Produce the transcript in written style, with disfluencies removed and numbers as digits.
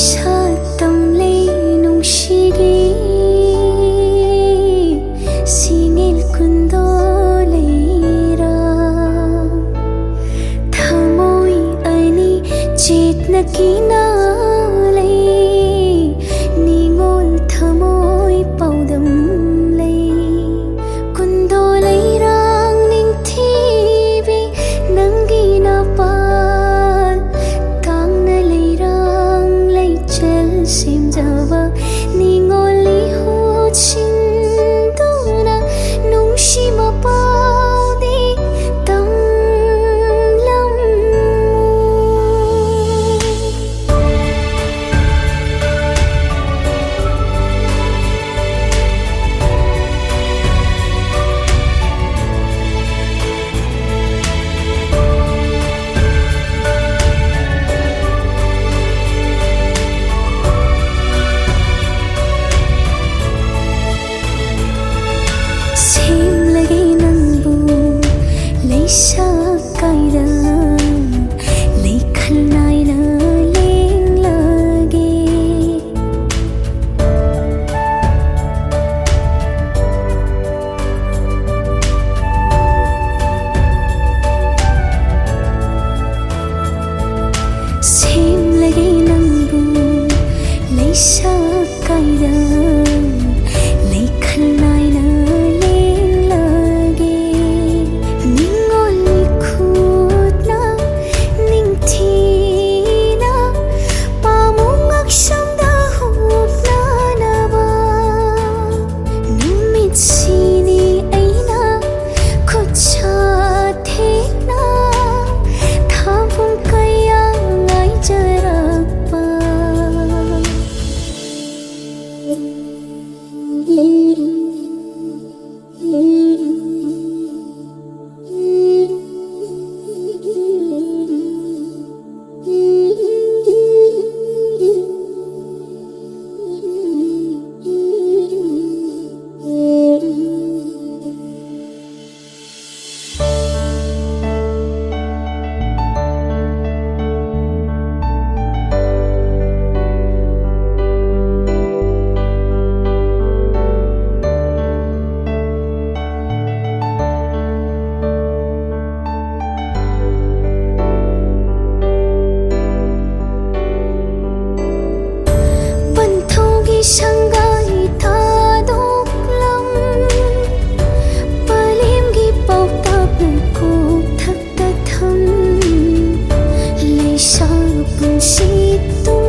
sa tamlay nung shiri singil kundo leira thamoi ani chitna kinalai ningol thamoi paudam lei kundo leirang ning thibi nangi na pa 심자와 닝올리 호친도나 농심어 빠디 땅람 sa kaira lekhal naina leng lage sim lage nangbu leisa kaira lekhal naina Shanghai ta đốc lâm Palim gi bọc tạp nâng cuộc thắc ta thâm Lấy sao bừng si tu